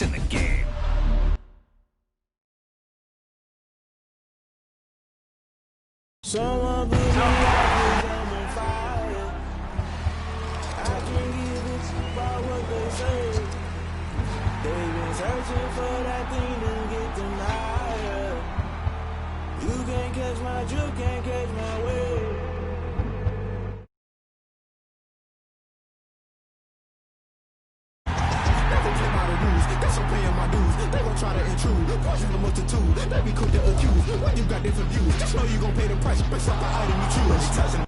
It's in the game. Someone put me out, I'm on fire. I can't give a fuck about what they say. They've been searching for that thing to get them higher. You can't catch my drift, can't catch my wave. That's so paying my dues. They gon' try to intrude. Poison the multitude. They be quick to accuse. When you got different views, just know you gon' pay the price based off the item you choose.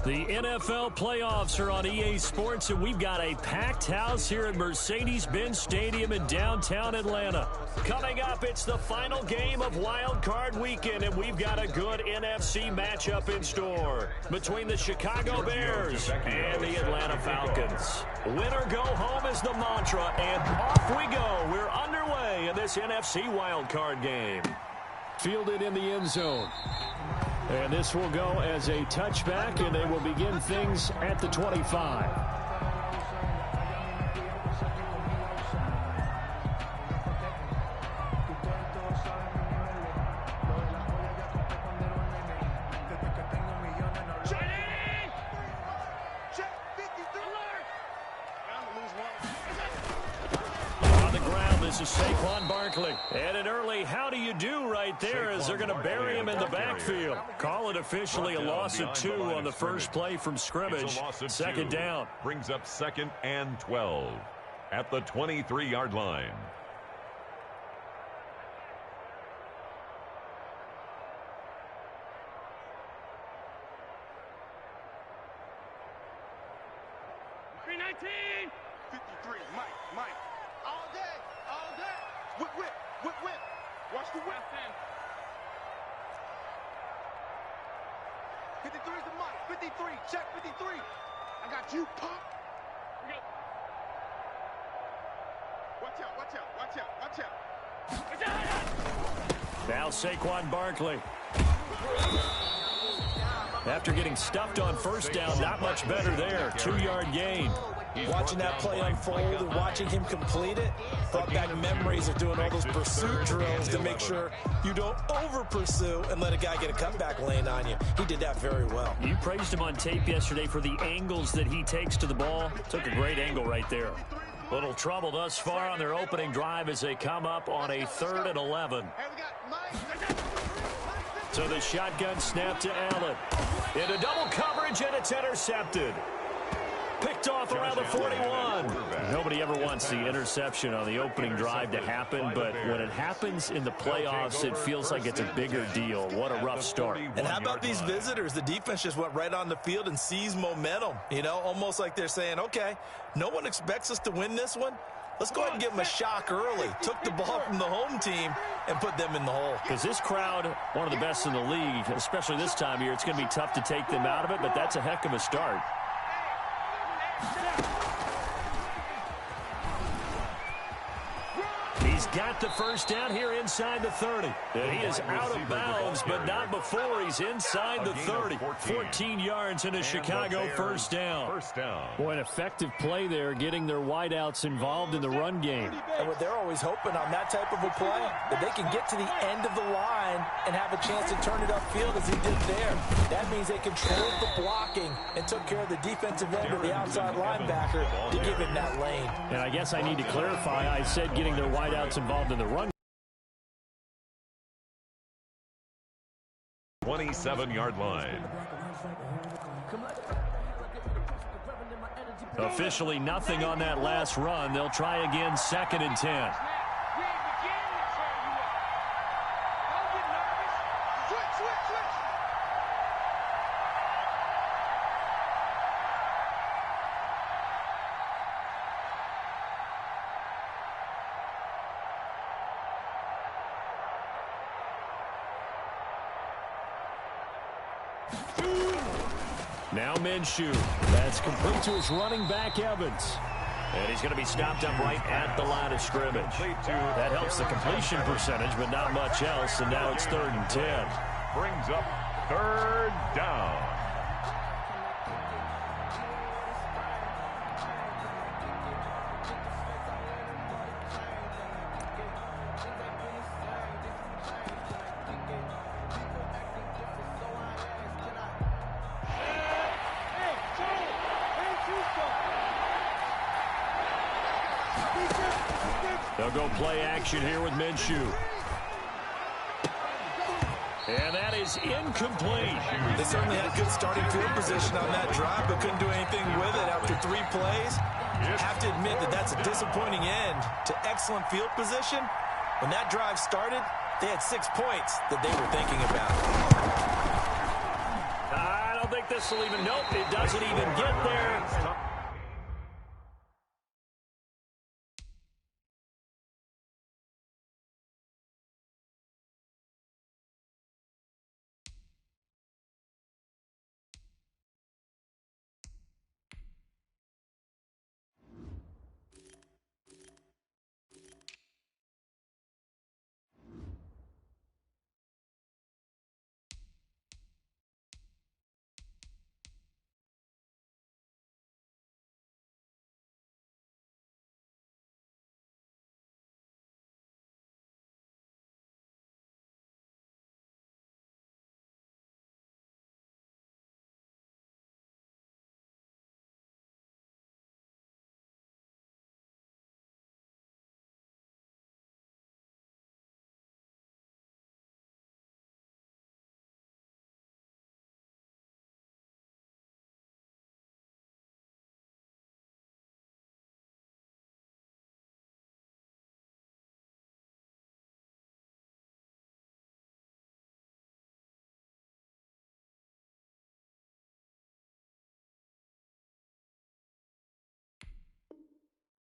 The NFL playoffs are on EA Sports, and we've got a packed house here at Mercedes-Benz Stadium in downtown Atlanta. Coming up, it's the final game of Wild Card Weekend, and we've got a good NFC matchup in store between the Chicago Bears and the Atlanta Falcons. Win or go home is the mantra, and off we go. We're underway in this NFC Wild Card game. Fielded in the end zone. And this will go as a touchback, and they will begin things at the 25. On the ground, this is Saquon Barkley. And an early how do you do right there as they're going to bury him in the backfield. Call it officially a loss of 2 on the first play from scrimmage. Second down. Brings up 2nd and 12 at the 23-yard line. Mike, all day, all day. Whip, whip, whip, whip. Watch the whip. 53 is the mark. 53. Check 53. I got you, punk. We go. Watch out, watch out, watch out, watch out. Now Saquon Barkley. After getting stuffed on first down, not much better there. 2-yard gain. Watching that play unfold and watching him complete it brought back memories of doing all those pursuit drills to make sure you don't over-pursue and let a guy get a cutback lane on you. He did that very well. You praised him on tape yesterday for the angles that he takes to the ball. Took a great angle right there. Little trouble thus far on their opening drive as they come up on a 3rd and 11. So the shotgun snap to Allen. Into double coverage, and it's intercepted. Picked off around the 41. Nobody ever wants the interception on the opening drive to happen, but when it happens in the playoffs, it feels like it's a bigger deal. What a rough start. And how about these visitors? The defense just went right on the field and seized momentum. You know, almost like they're saying, okay, no one expects us to win this one. Let's go ahead and give them a shock early. Took the ball from the home team and put them in the hole. Because this crowd, one of the best in the league, especially this time of year, it's going to be tough to take them out of it, but that's a heck of a start. He's got the first down here inside the 30. And he is out of bounds, but not before he's inside the 30. 14 yards and a Chicago first down. Boy, an effective play there, getting their wideouts involved in the run game. And what they're always hoping on that type of a play, that they can get to the end of the line and have a chance to turn it upfield as he did there. That means they controlled the blocking and took care of the defensive end of the outside linebacker to give him that lane. And I guess I need to clarify, I said getting their wideouts involved in the run. 27-yard line. Officially nothing on that last run. They'll try again, 2nd and 10. Now Minshew. That's complete to his running back, Evans. And he's going to be stopped up right at the line of scrimmage. That helps the completion percentage, but not much else. And now it's 3rd and 10. Brings up 3rd down. They'll go play action here with Minshew. And that is incomplete. They certainly had good starting field position on that drive, but couldn't do anything with it after 3 plays. Have to admit that that's a disappointing end to excellent field position. When that drive started, they had 6 points that they were thinking about. I don't think this will even, nope, it doesn't even get there.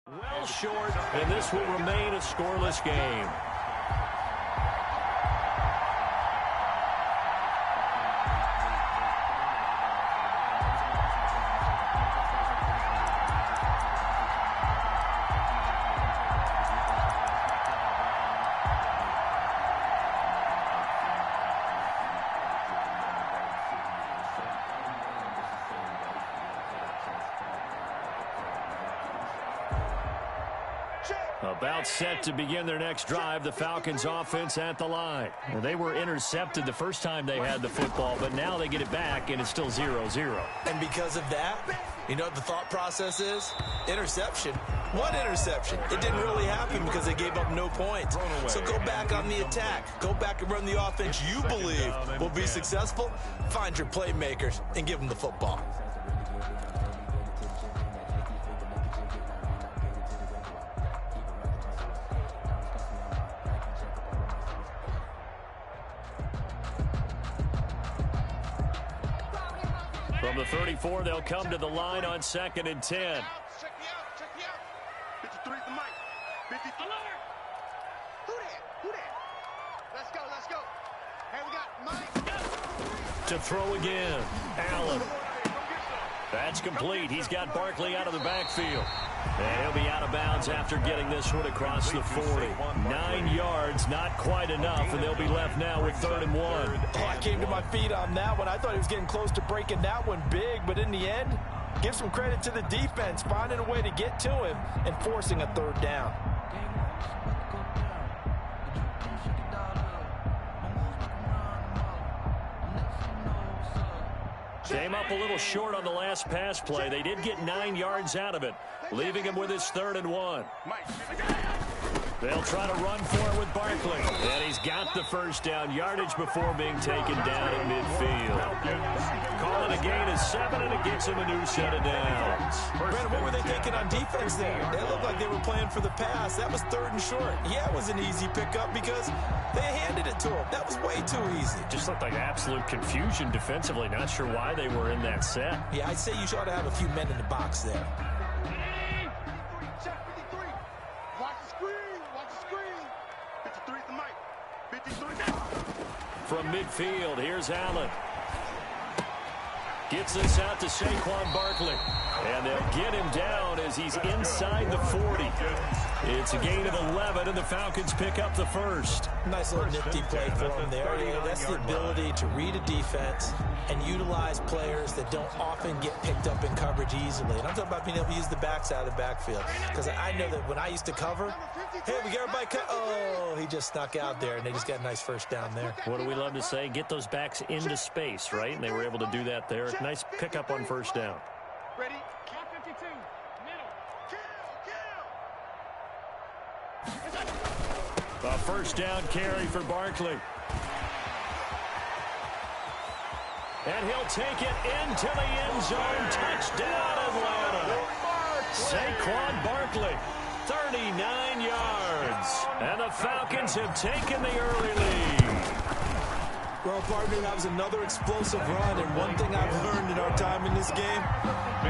Well short, and this will remain a scoreless game. About set to begin their next drive, the Falcons offense at the line. Well, they were intercepted the first time they had the football, but now they get it back, and it's still 0-0. And because of that, you know what the thought process is? Interception. What interception? It didn't really happen because they gave up no points. So go back on the attack. Go back and run the offense you believe will be successful. Find your playmakers and give them the football. From the 34, they'll come to the line on 2nd and 10. Check me out. 53 the mic. 53. Who that? Let's go. Hey, we got Mike. To throw again. Allen. That's complete. He's got Barkley out of the backfield. And he'll be out of bounds after getting this one across the 40. 9 yards, not quite enough, and they'll be left now with 3rd and 1. Oh, I came to my feet on that one. I thought he was getting close to breaking that one big, but in the end, give some credit to the defense, finding a way to get to him and forcing a 3rd down. Came up a little short on the last pass play. They did get 9 yards out of it, leaving him with his 3rd and 1. They'll try to run for it with Barkley. And he's got the first down yardage before being taken down at midfield. Call it a gain of 7, and it gives him a new set of downs. Brandon, what were they thinking on defense there? They looked like they were playing for the pass. That was 3rd and short. Yeah, it was an easy pickup because they handed it to him. That was way too easy. Just looked like absolute confusion defensively. Not sure why they were in that set. Yeah, I'd say you ought to have a few men in the box there. From midfield, here's Allen. Gets this out to Saquon Barkley. And they'll get him down as he's inside the 40. It's a gain of 11, and the Falcons pick up the first. Nice little nifty play for him there. You know, that's the ability to read a defense and utilize players that don't often get picked up in coverage easily. And I'm talking about being able to use the backs out of the backfield. Because I know that when I used to cover, hey, we got everybody cut. Oh, he just snuck out there, and they just got a nice first down there. What do we love to say? Get those backs into space, right? And they were able to do that there. Nice pickup on first down. Ready? 52. Middle. Kill. A first down carry for Barkley. And he'll take it into the end zone. Touchdown, Atlanta. Saquon Barkley, 39 yards. And the Falcons have taken the early lead. Well, partner, that was another explosive run, and one thing I've learned in our time in this game,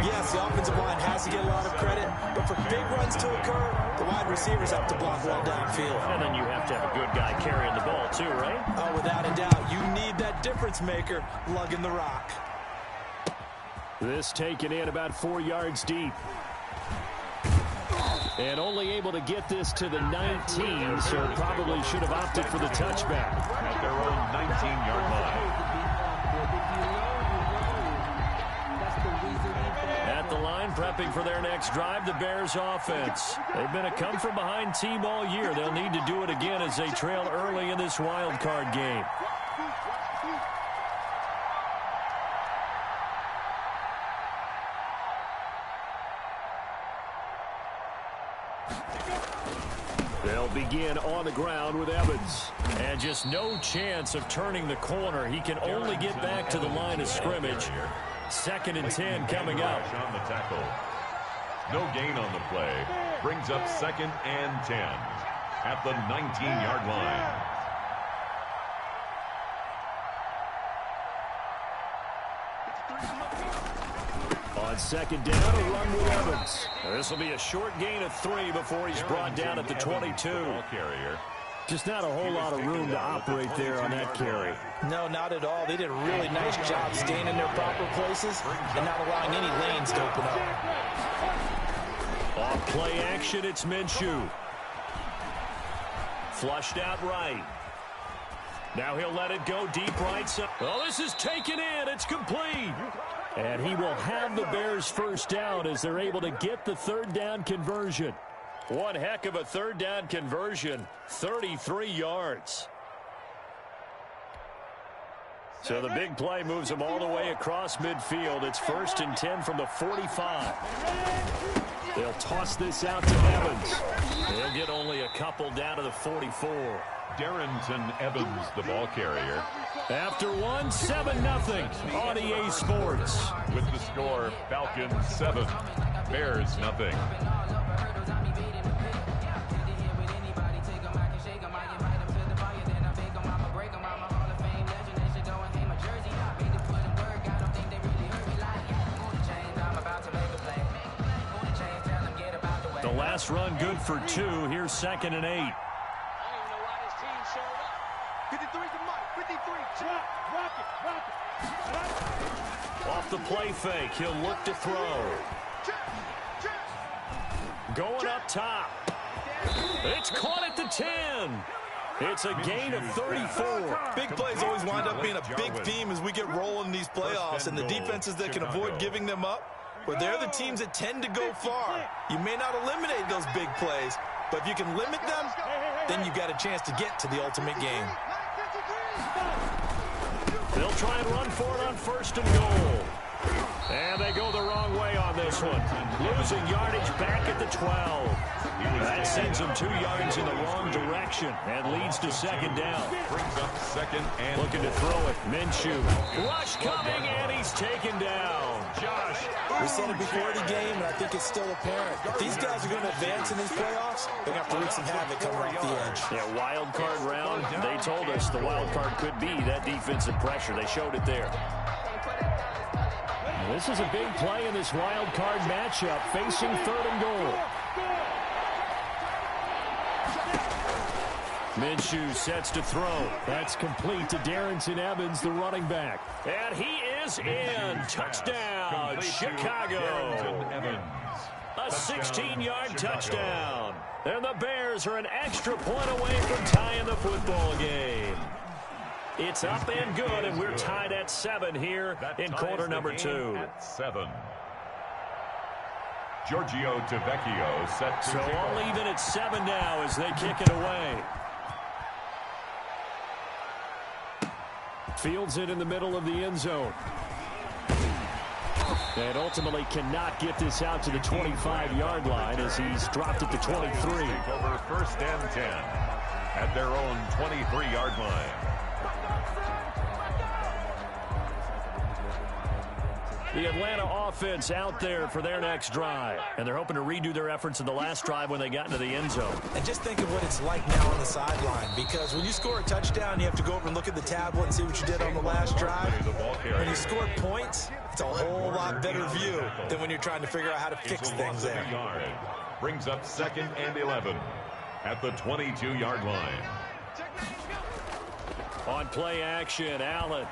yes, the offensive line has to get a lot of credit, but for big runs to occur, the wide receivers have to block well downfield. And then you have to have a good guy carrying the ball too, right? Oh, without a doubt, you need that difference maker lugging the rock. This taken in about 4 yards deep. And only able to get this to the 19, so probably should have opted for the touchback. At their own 19-yard line. At the line, prepping for their next drive, the Bears offense. They've been a come-from-behind team all year. They'll need to do it again as they trail early in this wild card game. They'll begin on the ground with Evans. And just no chance of turning the corner. He can only get back to the line of scrimmage. 2nd and 10 coming up. On the tackle. No gain on the play. Brings up 2nd and 10 at the 19-yard line. On On second down, a run with Evans. This will be a short gain of 3 before he's brought down at the 22. Carrier. Just not a whole lot of room to operate there on that carry. No, not at all. They did a really nice job staying in their proper places and not allowing any lanes to open up. Off play action, it's Minshew. Flushed out right. Now he'll let it go deep right side. Well, this is taken in. It's complete. And he will have the Bears first down as they're able to get the third down conversion. One heck of a third down conversion. 33 yards. So the big play moves them all the way across midfield. It's 1st and 10 from the 45. They'll toss this out to Evans. They'll get only a couple down to the 44. Darrington Evans, the ball carrier. After 7-0 on EA Sports. With the score, Falcons 7, Bears nothing. The last run good for 2. Here's 2nd and 8. Off the play fake, he'll look to throw. Going up top. It's caught at the 10. It's a gain of 34. Big plays always wind up being a big theme as we get rolling in these playoffs, and the defenses that can avoid giving them up, well, they're the teams that tend to go far. You may not eliminate those big plays, but if you can limit them, then you've got a chance to get to the ultimate game. They'll try and run for it on 1st and goal. And they go the wrong way on this one. Losing yardage back at the 12. That sends them 2 yards in the wrong direction and leads to 2nd down. Brings up 2nd and looking to throw it. Minshew. Rush coming, and he's taken down. Josh. We said it before the game, and I think it's still apparent. If these guys are going to advance in these playoffs, they're going to have to wreak some havoc coming off the edge. Yeah, wild card round. They told us the wild card could be that defensive pressure. They showed it there. This is a big play in this wild card matchup, facing 3rd and goal. Minshew sets to throw. That's complete to Darrington Evans, the running back. And he is in. Touchdown, Chicago. A 16-yard touchdown. And the Bears are an extra point away from tying the football game. It's up and good, and we're tied at 7 here in quarter number 2. At 7. Giorgio Tavecchio set to so all even at 7 now as they kick it away. Fields it in the middle of the end zone. And ultimately cannot get this out to the 25-yard line as he's dropped it to 23. Over 1st and 10 at their own 23-yard line. The Atlanta offense out there for their next drive. And they're hoping to redo their efforts in the last drive when they got into the end zone. And just think of what it's like now on the sideline, because when you score a touchdown, you have to go over and look at the tablet and see what you did on the last drive. When you score points, it's a whole lot better view than when you're trying to figure out how to fix things there. Brings up 2nd and 11 at the 22-yard line. On play action, Allen.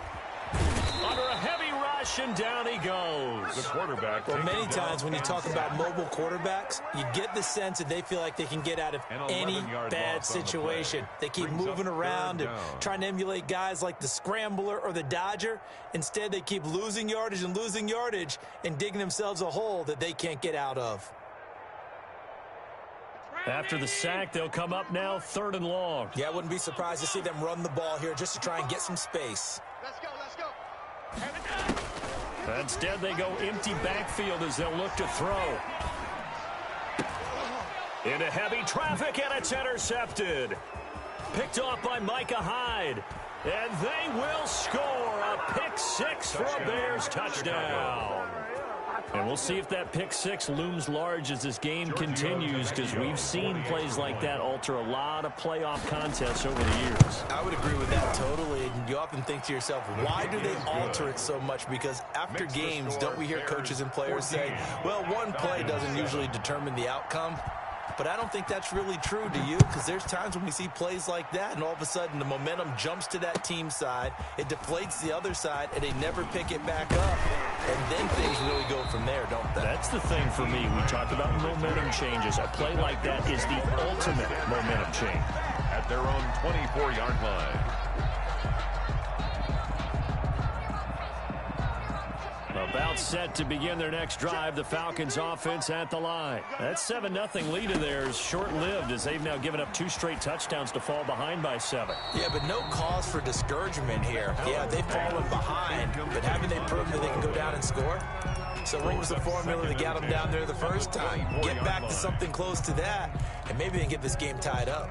Under a heavy rush, and down he goes. The quarterback. Well, many times when you talk about mobile quarterbacks, you get the sense that they feel like they can get out of any bad situation. They keep moving around and trying to emulate guys like the Scrambler or the Dodger. Instead, they keep losing yardage and digging themselves a hole that they can't get out of. After the sack, they'll come up now 3rd and long. Yeah, I wouldn't be surprised to see them run the ball here just to try and get some space. Let's go, let's go. Instead, they go empty backfield as they'll look to throw. Into heavy traffic, and it's intercepted. Picked off by Micah Hyde. And they will score a pick 6 for a Bears touchdown. And we'll see if that pick six looms large as this game continues, because we've seen plays like that alter a lot of playoff contests over the years. I would agree with that totally. And you often think to yourself, why do they alter it so much? Because after games, don't we hear coaches and players say, well, one play doesn't usually determine the outcome? But I don't think that's really true, do you? Because there's times when we see plays like that, and all of a sudden the momentum jumps to that team side, it deflates the other side, and they never pick it back up. And then things really go from there, don't they? That's the thing for me. We talk about momentum changes. A play like that is the ultimate momentum change. At their own 24-yard line. About set to begin their next drive, the Falcons offense at the line. That 7-0 lead of theirs short-lived, as they've now given up 2 straight touchdowns to fall behind by 7. Yeah, but no cause for discouragement here. Yeah, they've fallen behind, but haven't they proven that they can go down and score? So what was the formula that got them down there the first time? Get back to something close to that, and maybe they can get this game tied up.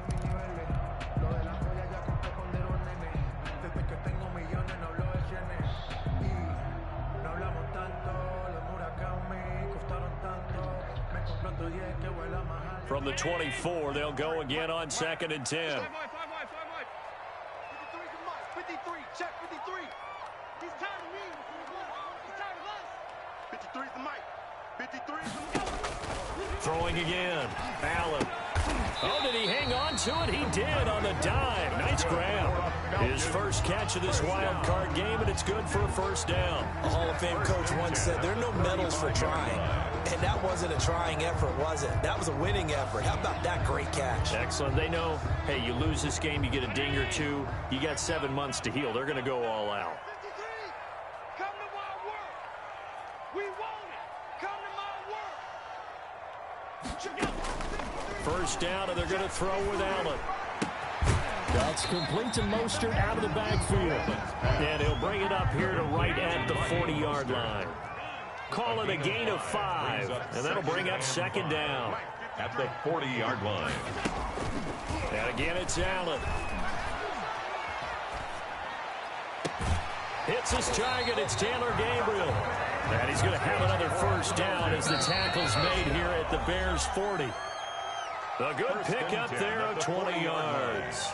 From the 24, they'll go again on 2nd and 10. 53, check 53. He's tired of me. He's tired of us. 53 is the mic. 53 is the mic. Throwing again. Allen. Oh, did he hang on to it? He did on the dive. Nice grab. His first catch of this wild card game, and it's good for a first down. A Hall of Fame coach once said, there are no medals for trying. And that wasn't a trying effort, was it? That was a winning effort. How about that great catch? Excellent. They know, hey, you lose this game, you get a ding or two. You got 7 months to heal. They're going to go all out. 53, come to my work. We want it. Come to my work. First down, and they're going to throw with Allen. That's complete to Mostert out of the backfield. And he'll bring it up here to right at the 40-yard line. Call it a gain of 5, and that'll bring up 2nd down. At the 40-yard line. And again, it's Allen. Hits his target. It's Taylor Gabriel. And he's going to have another first down as the tackle's made here at the Bears' 40. A good pick up there of 20 yards.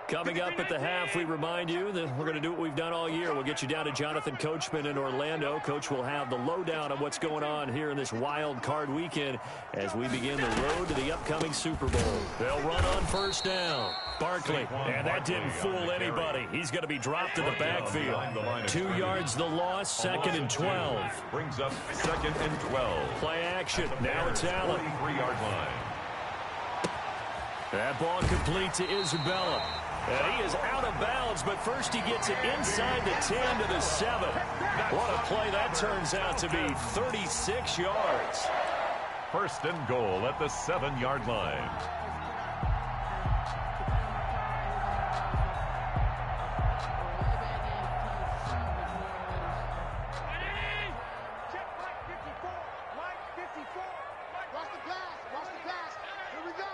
Coming up at the half, we remind you that we're going to do what we've done all year. We'll get you down to Jonathan Coachman in Orlando. Coach will have the lowdown on what's going on here in this wild card weekend as we begin the road to the upcoming Super Bowl. They'll run on first down. Barkley, and that didn't fool anybody. He's going to be dropped in the backfield. 2 yards the loss, 2nd and 12. Brings up 2nd and 12. Play action. Now it's Allen. 43-yard line. That ball complete to Isabella. And he is out of bounds, but first he gets it inside the 10 to the 7. What a play that turns out to be, 36 yards. First and goal at the 7-yard line. Check Mike 54. Mike 54. Watch the pass. Watch the pass. Here we go.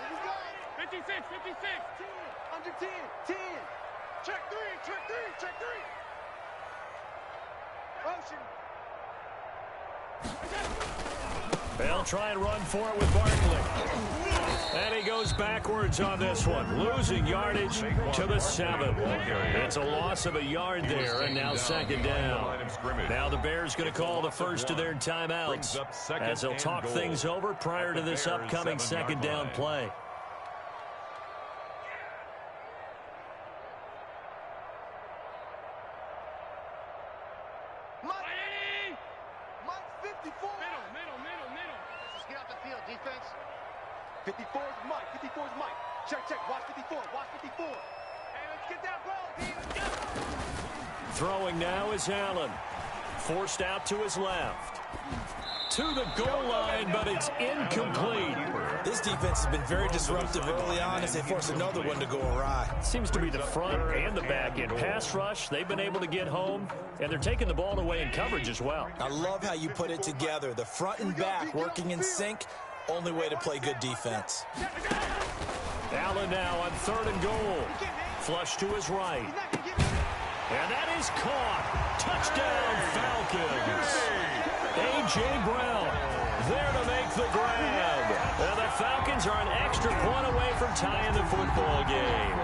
Here we go. 56. 56. 10. Under 10. 10. Check 3. Check 3. Check 3. Motion. They'll try and run for it with Barkley. And he goes backwards on this one, losing yardage to the 7. It's a loss of a yard there, and now 2nd down. Now the Bears going to call the first of their timeouts as they'll talk things over prior to this upcoming 2nd down play. Mike 54. Middle. Let's just get off the field, defense. 54 is Mike. 54 is Mike. Check. Watch 54. Watch 54. Hey, let's get that ball, D. Let's go. Throwing now is Allen. Forced out to his left. To the goal line, but it's incomplete. This defense has been very disruptive early on as they force another one to go awry. Seems to be the front and the back end. Pass rush, they've been able to get home, and they're taking the ball away in coverage as well. I love how you put it together. The front and back working in sync. Only way to play good defense. Allen now on 3rd and goal. Flush to his right. And that is caught. Touchdown, Falcons. A.J. Brown there to make the grab. And the Falcons are an extra point away from tying the football game.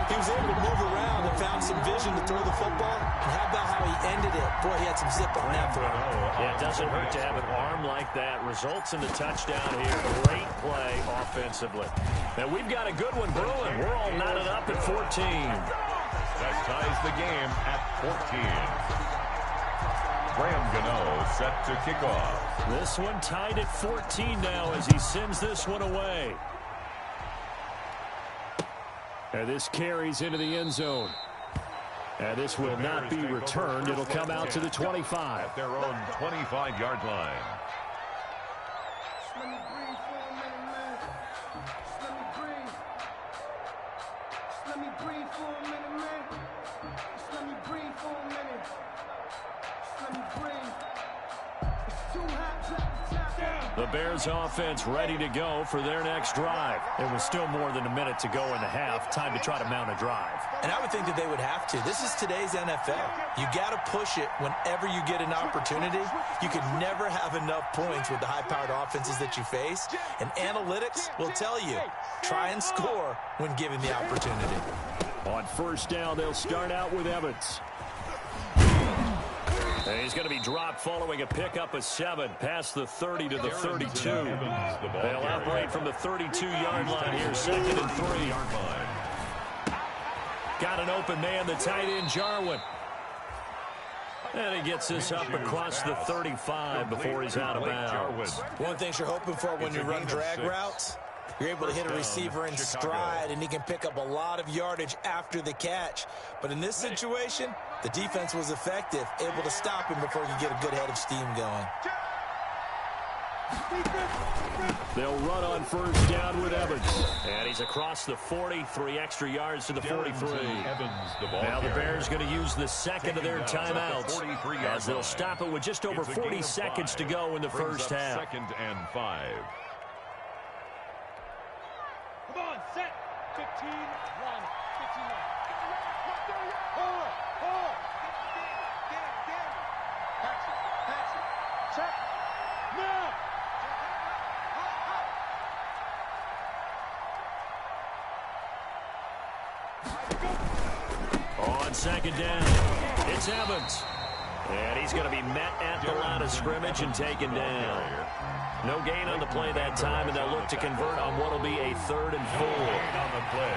He was able to move around and found some vision to throw the football. And how about how he ended it? Boy, he had some zip on that throw. Yeah, it doesn't hurt to have an arm like that. Results in the touchdown here. Great play offensively. And we've got a good one brewing. We're all knotted up at 14. That ties the game at 14. Graham Gano set to kick off. This one tied at 14 now as he sends this one away. And this carries into the end zone. And this will not be returned. It'll come out to the 25. At their own 25-yard line. Let me breathe for a minute, man. Let me breathe. Let me breathe for a minute, man. Let me breathe for a minute. Let me breathe. It's too hot to tap out. The Bears offense ready to go for their next drive. It was still more than a minute to go in the half. Time to try to mount a drive. And I would think that they would have to. This is today's NFL. You got to push it whenever you get an opportunity. You can never have enough points with the high-powered offenses that you face. And analytics will tell you, try and score when given the opportunity. On 1st down, they'll start out with Evans. And he's going to be dropped following a pickup of 7 past the 30 to the 32. They'll operate from the 32-yard line here, 2nd and 3. Got an open man, the tight end, Jarwin. And he gets this up across the 35 before he's out of bounds. One of the things you're hoping for when you run drag routes, you're able to hit a receiver in stride, and he can pick up a lot of yardage after the catch. But in this situation, the defense was effective, able to stop him before he could get a good head of steam going. They'll run on 1st down with Evans. And he's across the 40, 3 extra yards to the 43. Now the Bears going to use the 2nd of their timeouts as they'll stop it with just over 40 seconds to go in the first half. 2nd and 5. Come on, set. 15, 1, 15, 1. Hold. Get. Pass it. Check. Now. On 2nd down, it's Evans. And he's going to be met at the line of scrimmage and taken down. No gain on the play that time, and they'll look to convert on what will be a 3rd and 4. On the play.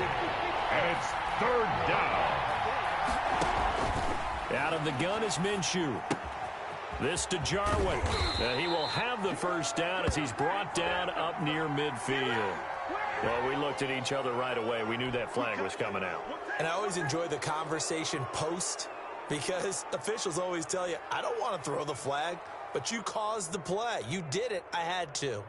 And it's 3rd down. Out of the gun is Minshew. This to Jarwin. He will have the 1st down as he's brought down up near midfield. Well, we looked at each other right away. We knew that flag was coming out. And I always enjoy the conversation post, because officials always tell you, I don't want to throw the flag, but you caused the play. You did it. I had to.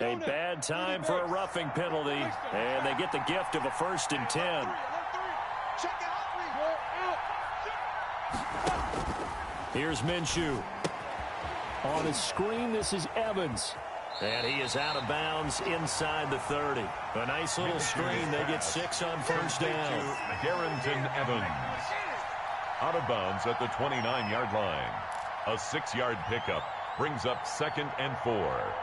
A bad time for a roughing penalty, and they get the gift of a 1st and 10. Here's Minshew. On his screen, this is Evans. And he is out of bounds inside the 30. A nice little screen. They get 6 on 1st down. Darrington Evans. Out of bounds at the 29-yard line. A 6-yard pickup brings up 2nd and 4.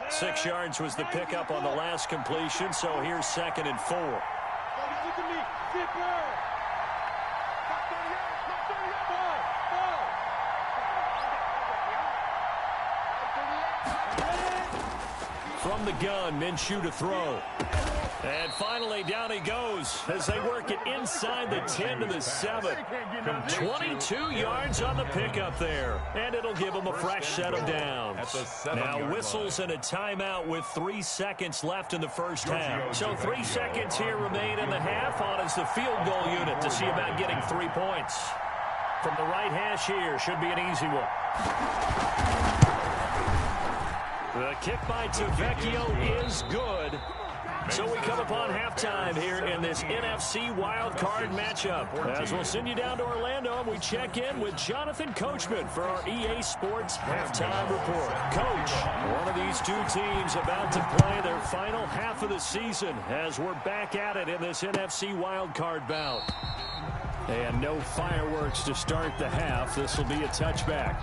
6 yards was the pickup on the last completion, so here's 2nd and 4. Look at me. Zipper. From the gun, Minshew to throw. And finally, down he goes as they work it inside the 10 to the 7. 22 yards on the pickup there. And it'll give them a fresh set of downs. Now whistles and a timeout with 3 seconds left in the first half. So 3 seconds here remain in the half. On is the field goal unit to see about getting 3 points. From the right hash here, should be an easy one. The kick by Tavecchio is good. So we come upon halftime here in this NFC wildcard matchup. As we'll send you down to Orlando, and we check in with Jonathan Coachman for our EA Sports Halftime Report. Coach, one of these two teams about to play their final half of the season as we're back at it in this NFC wildcard bout. And no fireworks to start the half. This will be a touchback.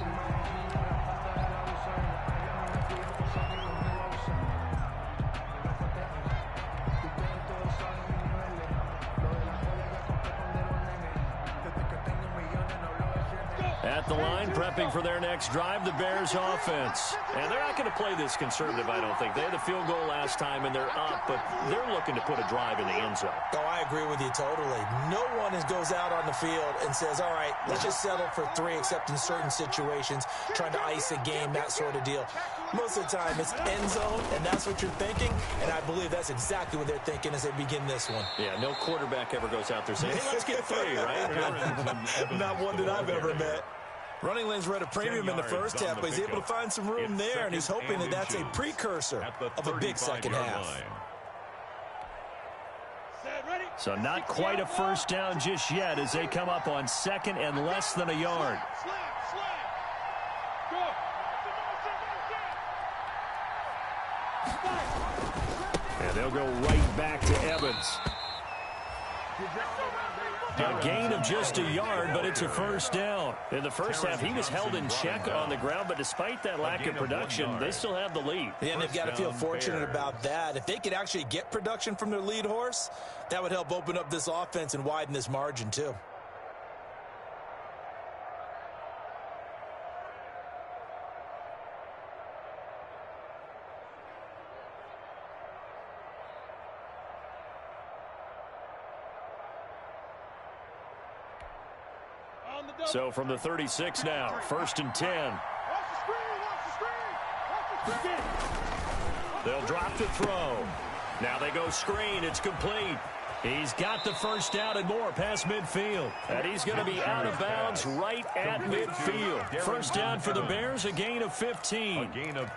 At the line, prepping for their next drive, the Bears offense. And they're not going to play this conservative, I don't think. They had the field goal last time, and they're up, but they're looking to put a drive in the end zone. Oh, I agree with you totally. No one goes out on the field and says, all right, let's just settle for 3, except in certain situations, trying to ice a game, that sort of deal. Most of the time, it's end zone, and that's what you're thinking, and I believe that's exactly what they're thinking as they begin this one. Yeah, no quarterback ever goes out there saying, hey, let's get 3, right? Not one that I've ever met. Running lanes were at a premium in the first half, but he's able to find some room there, and he's hoping that that's a precursor of a big second half. So not quite a first down just yet as they come up on 2nd and less than a yard. And they'll go right back to Evans. A gain of just a yard, but it's a first down. In the first half, he was held in check on the ground, but despite that lack of production, they still have the lead. Yeah, and they've got to feel fortunate about that. If they could actually get production from their lead horse, that would help open up this offense and widen this margin, too. So from the 36 now, 1st and 10. They'll drop to throw. Now they go screen. It's complete. He's got the first down and more past midfield. And he's going to be out of bounds right at midfield. First down for the Bears, a gain of 15.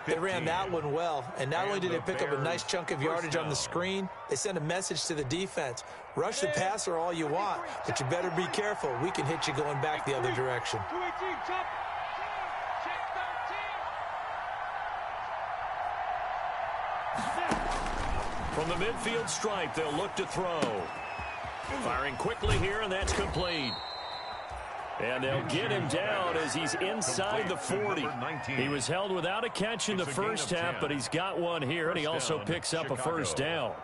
They ran that one well, and not only did they pick up a nice chunk of yardage on the screen, they sent a message to the defense. Rush the passer all you want, but you better be careful. We can hit you going back the other direction. From the midfield stripe, they'll look to throw. Firing quickly here, and that's complete. And they'll get him down as he's inside the 40. He was held without a catch in the first half, but he's got one here, and he also picks up a first down.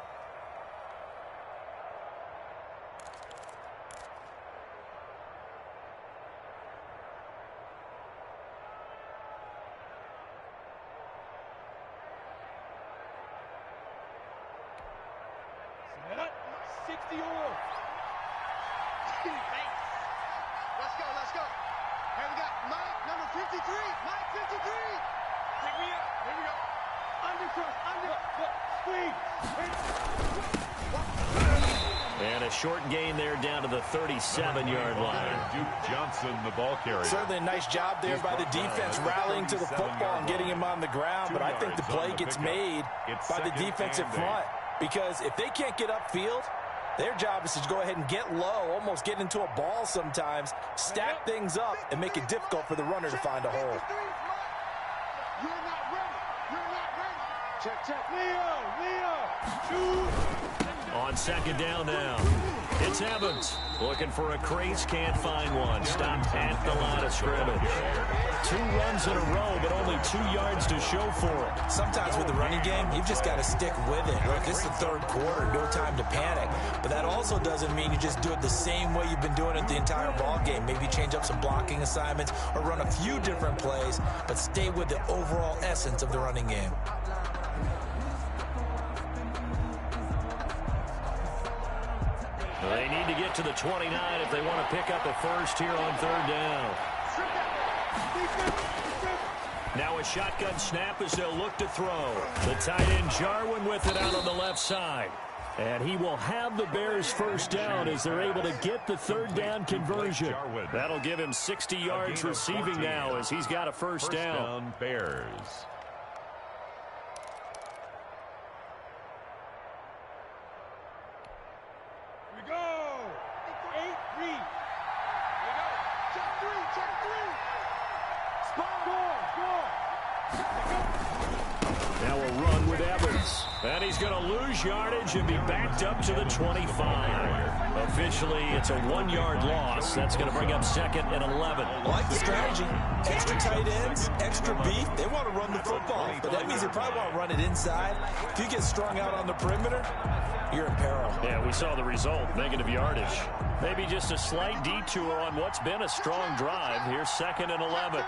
And a short gain there down to the 37-yard line. Duke Johnson, the ball carrier. Certainly a nice job there by the defense rallying to the football and getting him on the ground, but I think the play gets made by the defensive front because if they can't get upfield, their job is to go ahead and get low, almost get into a ball sometimes, stack things up, and make it difficult for the runner to find a hole. You're not ready. You're not ready. Check, check. Leo. On 2nd down now, it's Evans. Looking for a crease, can't find one. Stopped at the line of scrimmage. 2 runs in a row, but only 2 yards to show for it. Sometimes with the running game, you've just got to stick with it. Look, this is the 3rd quarter, no time to panic. But that also doesn't mean you just do it the same way you've been doing it the entire ball game. Maybe change up some blocking assignments or run a few different plays, but stay with the overall essence of the running game. They need to get to the 29 if they want to pick up a first here on 3rd down. Now a shotgun snap as they'll look to throw. The tight end Jarwin with it out on the left side. And he will have the Bears first down as they're able to get the third down conversion. That'll give him 60 yards receiving now as he's got a first down. Bears. Here we go. 8-3. Here we go. Check three. Now a run with Evans. And he's going to lose yardage and be backed up to the 25. Officially, it's a 1-yard loss. That's going to bring up 2nd and 11. I like the strategy. Extra tight ends, extra beef. They want to run the football, but that means they probably want to run it inside. If you get strung out on the perimeter, you're in peril. Yeah, we saw the result, negative yardage. Maybe just a slight detour on what's been a strong drive. Here's 2nd and 11.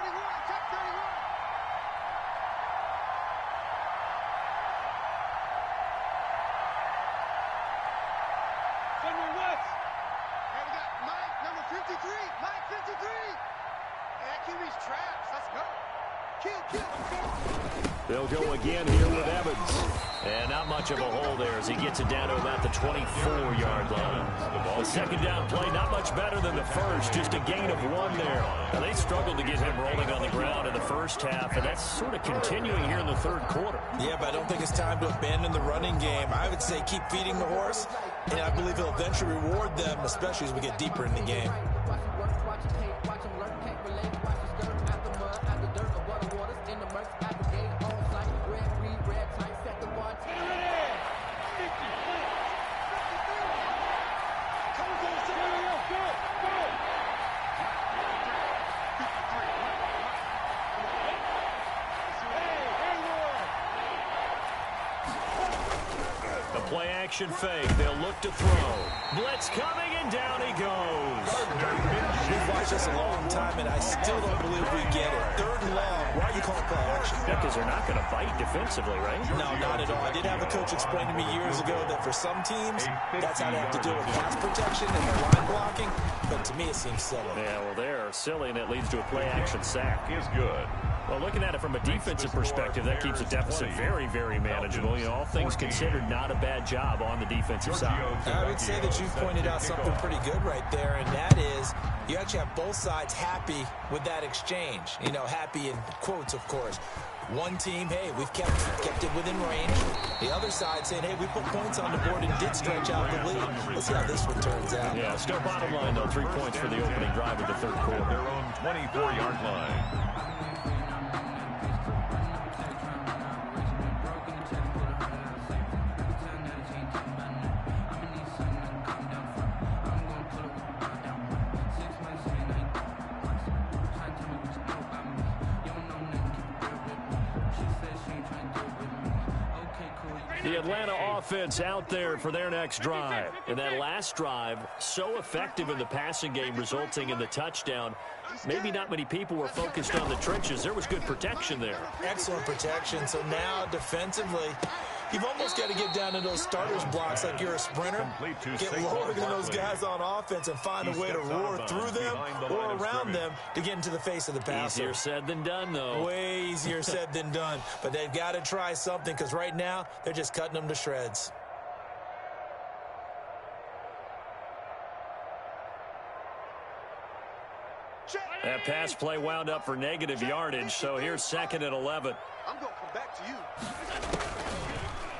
They'll go again here with Evans. And not much of a hole there as he gets it down to about the 24-yard line. The second down play, not much better than the first, just a gain of 1 there. Now, they struggled to get him rolling on the ground in the first half, and that's sort of continuing here in the third quarter. Yeah, but I don't think it's time to abandon the running game. I would say keep feeding the horse, and I believe he'll eventually reward them, especially as we get deeper in the game. Play-action fake. They'll look to throw. Blitz coming, and down he goes. We've watched this a long time, and I still don't believe we get it. 3rd and long. Why are you calling play-action? Yeah, because they're not going to bite defensively, right? No, not at all. I did have a coach explain to me years ago that for some teams, that's how they have to deal with pass protection and their line blocking. But to me, it seems silly. Yeah, well, they're silly, and it leads to a play-action sack. Is good. Well, looking at it from a defensive perspective, that keeps the deficit very, very manageable. You know, all things considered, not a bad job on the defensive side. I would say that you've pointed out something pretty good right there, and that is you actually have both sides happy with that exchange. You know, happy in quotes, of course. One team, hey, we've kept it within range. The other side saying, hey, we put points on the board and did stretch out the lead. Let's see how this one turns out. Yeah, still bottom line, though, 3 points for the opening drive of the third quarter. Their own 24-yard line. The Atlanta offense out there for their next drive. And that last drive, so effective in the passing game, resulting in the touchdown. Maybe not many people were focused on the trenches. There was good protection there. Excellent protection. So now, defensively, you've almost got to get down to those starters blocks like you're a sprinter. Get lower than those guys on offense and find a way to roar through them or around them to get into the face of the passer. Easier said than done, though. Way easier said than done. But they've got to try something because right now they're just cutting them to shreds. That pass play wound up for negative yardage, so here's 2nd and 11. I'm going to come back to you.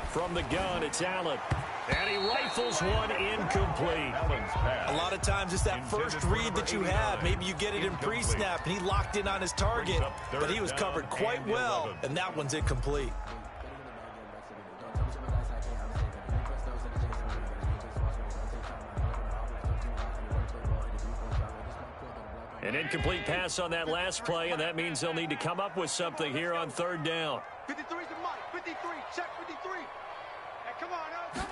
From the gun, it's Allen. And he rifles one incomplete. A lot of times it's that first read that you have. Maybe you get it in pre-snap, and he locked in on his target, but he was covered quite well, and that one's incomplete. An incomplete pass on that last play, and that means they'll need to come up with something here on 3rd down. 53's the mic. 53. Check 53. Hey, come on, come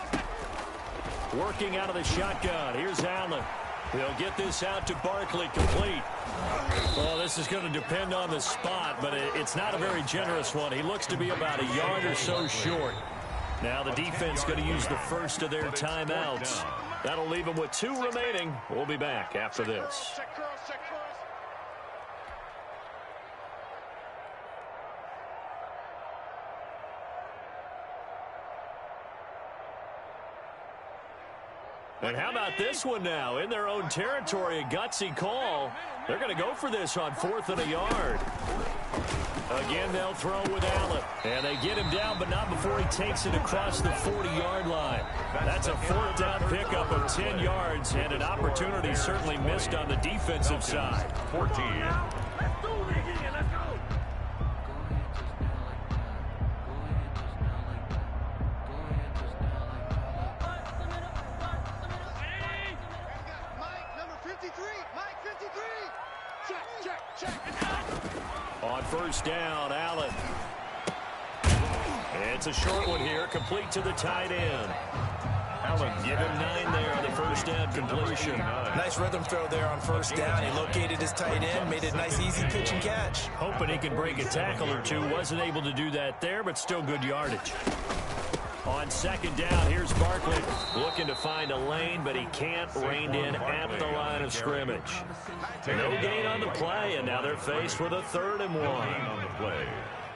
on. Working out of the shotgun. Here's Allen. He'll get this out to Barkley, complete. Well, this is going to depend on the spot, but it's not a very generous one. He looks to be about a yard or so short. Now the defense going to use the first of their timeouts. That'll leave them with 2 remaining. We'll be back after this. Check curls, check curls. And how about this one now? In their own territory, a gutsy call. They're going to go for this on 4th and a yard. Again, they'll throw with Allen. And they get him down, but not before he takes it across the 40-yard line. That's a 4th down pickup of 10 yards, and an opportunity certainly missed on the defensive side. 14. On 1st down, Allen. It's a short one here, complete to the tight end. Allen, give him 9 there on the 1st down completion. Nice rhythm throw there on 1st down. He located his tight end, made it a nice, easy pitch and catch. Hoping he could break a tackle or two. Wasn't able to do that there, but still good yardage. On 2nd down, here's Barkley. Looking to find a lane, but he can't. Reined in at the line of scrimmage. No gain on the play, and now they're faced with a 3rd and 1. On the play.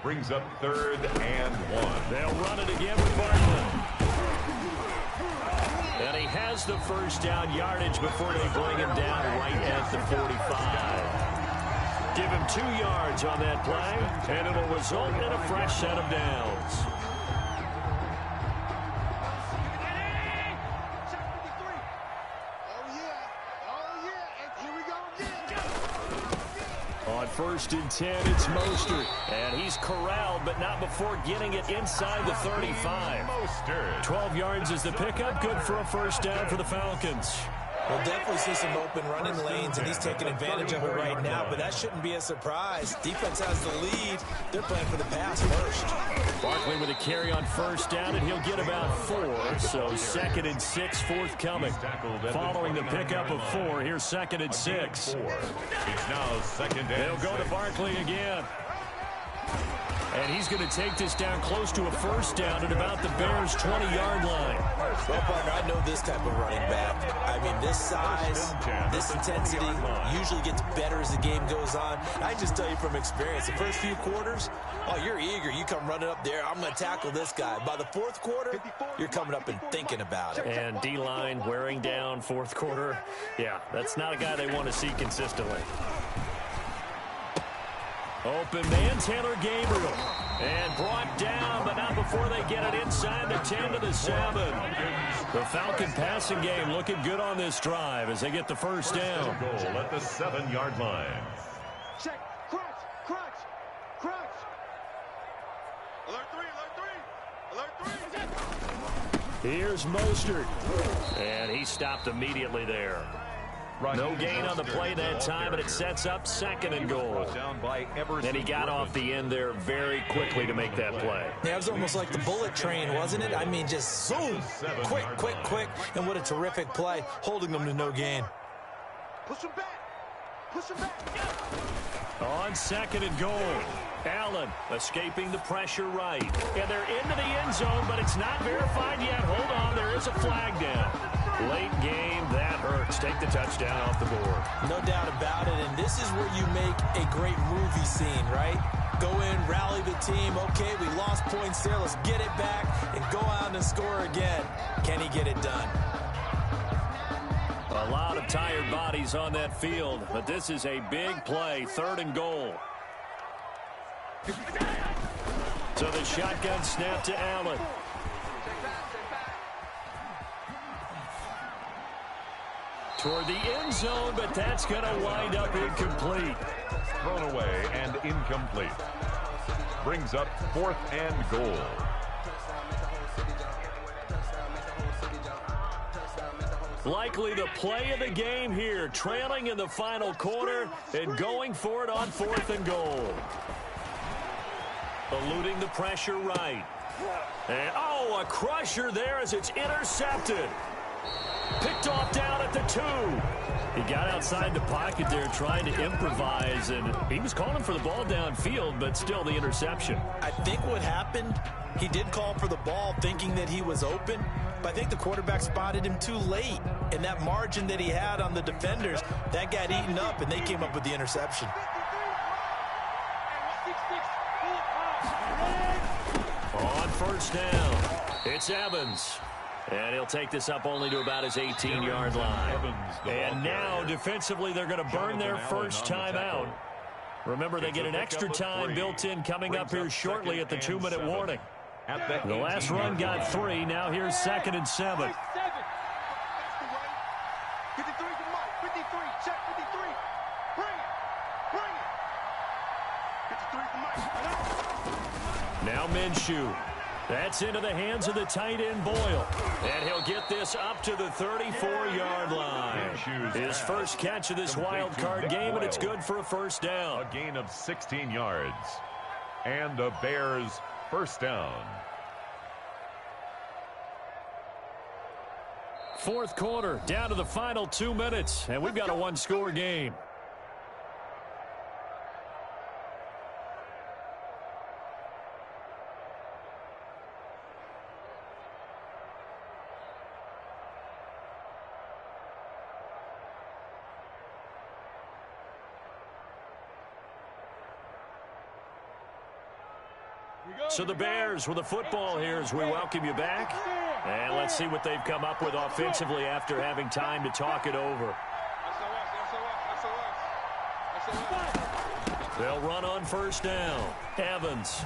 Brings up 3rd and 1. They'll run it again with Barkley. And he has the 1st down yardage before they bring him down right at the 45. Give him 2 yards on that play, and it'll result in a fresh set of downs. On 1st and 10, it's Mostert. And he's corralled, but not before getting it inside the 35. Mostert. 12 yards is the pickup. Good for a 1st down for the Falcons. We'll definitely see some open running lanes, and he's taking advantage of it right now, but that shouldn't be a surprise. Defense has the lead. They're playing for the pass first. Barkley with a carry on 1st down, and he'll get about 4. So 2nd and 6 forthcoming. Following the pickup of 4, here's 2nd and 6. It's now 2nd and 6. They'll go to Barkley again. And he's going to take this down close to a 1st down at about the Bears' 20-yard line. Well, partner, I know this type of running back. I mean, this size, this intensity usually gets better as the game goes on. I just tell you from experience, the first few quarters, oh, you're eager. You come running up there, I'm going to tackle this guy. By the 4th quarter, you're coming up and thinking about it. And D-line wearing down 4th quarter. Yeah, that's not a guy they want to see consistently. Open man, Taylor Gabriel. And brought down, but not before they get it inside the 10 to the 7. The Falcon passing game looking good on this drive as they get the 1st down. Goal at the 7-yard line. Check, crunch, crunch, crunch. Alert 3, alert 3, alert 3. Here's Mostert. And he stopped immediately there. No gain on the play that time, and it sets up 2nd and goal. And he got off the end there very quickly to make that play. Yeah, it was almost like the bullet train, wasn't it? I mean, just zoom, quick, quick, quick, and what a terrific play, holding them to no gain. Push him back. Push him back. On 2nd and goal, Allen escaping the pressure right. And they're into the end zone, but it's not verified yet. Hold on, there is a flag down. Late game, that hurts. Take the touchdown off the board. No doubt about it, and this is where you make a great movie scene, right? Go in, rally the team. Okay, we lost points there. Let's get it back and go out and score again. Can he get it done? A lot of tired bodies on that field, but this is a big play, 3rd and goal. So the shotgun snap to Allen. Toward the end zone, but that's going to wind up incomplete. Thrown away and incomplete. Brings up 4th and goal. Likely the play of the game here, trailing in the final quarter and going for it on 4th and goal. Eluding the pressure right. And, oh, a crusher there as it's intercepted. Picked off down at the 2. He got outside the pocket there trying to improvise, and he was calling for the ball downfield, but still the interception. I think what happened, he did call for the ball thinking that he was open, but I think the quarterback spotted him too late. And that margin that he had on the defenders, that got eaten up, and they came up with the interception. On 1st down, it's Evans. And he'll take this up only to about his 18-yard line. And now, defensively, they're going to burn their first time out. Remember, they get an extra time built in coming up here shortly at the 2-minute warning. The last run got 3. Now here's 2nd and 7. 53 to Mike. 53. Check 53. Bring it. Bring it. 53 to Mike. Now Minshew. That's into the hands of the tight end Boyle. And he'll get this up to the 34-yard line. His first catch of this wild card game, and it's good for a first down. A gain of 16 yards. And the Bears first down. Fourth quarter, down to the final 2 minutes, and we've got a one-score game. So the Bears with the football here as we welcome you back. And let's see what they've come up with offensively after having time to talk it over. They'll run on first down. Evans.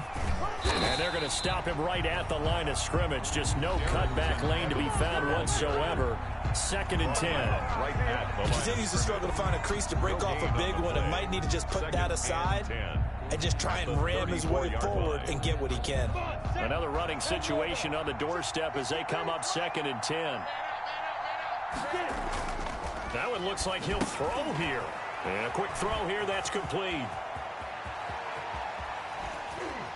And they're going to stop him right at the line of scrimmage. Just no cutback lane to be found whatsoever. 2nd and 10. He continues to struggle to find a crease to break off a big one and might need to just put that aside and just try and ram his way forward and get what he can. Another running situation on the doorstep as they come up 2nd and 10. That one looks like he'll throw here. And a quick throw here, that's complete.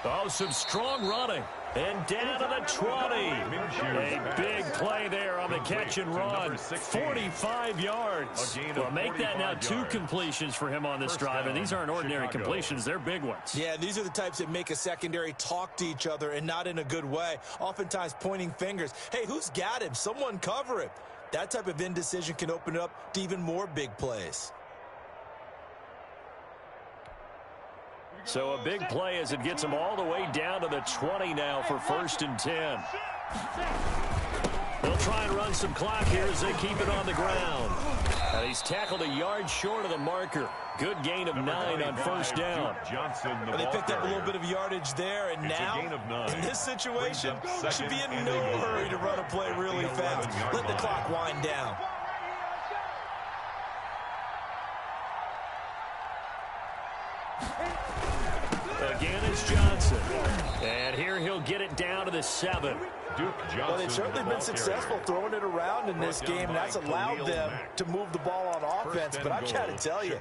Oh, some strong running. And down to the 20. A big play there on the catch and run. 45 yards. Well, make that now 2 completions for him on this drive. And these aren't ordinary completions. They're big ones. Yeah, these are the types that make a secondary talk to each other and not in a good way. Oftentimes pointing fingers. Hey, who's got him? Someone cover him. That type of indecision can open it up to even more big plays. So a big play as it gets him all the way down to the 20 now for 1st and 10. They'll try and run some clock here as they keep it on the ground. And he's tackled a yard short of the marker. Good gain of 9 on first down. Well, they picked up a little bit of yardage there, and now, in this situation, should be in no hurry to run a play really fast. Let the clock wind down. Again, it's Johnson. And here he'll get it down to the 7. Well, they've certainly been successful throwing it around in this game, and that's allowed them to move the ball on offense. But I've got to tell you,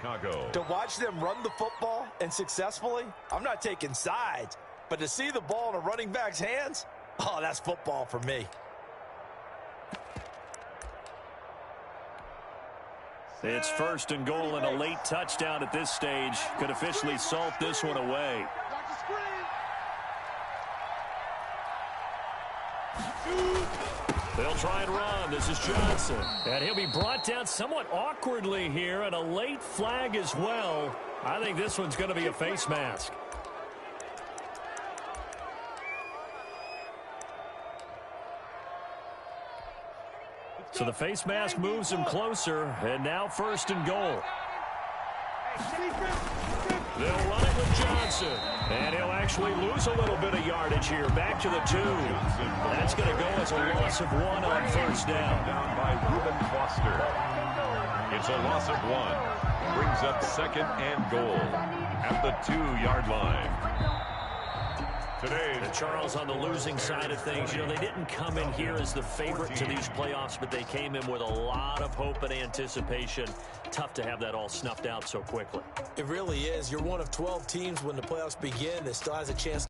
to watch them run the football and successfully, I'm not taking sides, but to see the ball in a running back's hands, oh, that's football for me. It's 1st and goal and a late touchdown at this stage. Could officially salt this one away. They'll try and run. This is Johnson. And he'll be brought down somewhat awkwardly here, and a late flag as well. I think this one's going to be a face mask. So the face mask moves him closer, and now 1st and goal. They'll run it with Johnson, and he'll actually lose a little bit of yardage here. Back to the 2. That's going to go as a loss of 1 on 1st down. Down by Reuben Foster. It's a loss of 1. Brings up 2nd and goal at the 2-yard line. Today, and Charles, on the losing side of things, you know, they didn't come in here as the favorite to these playoffs, but they came in with a lot of hope and anticipation. Tough to have that all snuffed out so quickly. It really is. You're one of 12 teams when the playoffs begin that still has a chance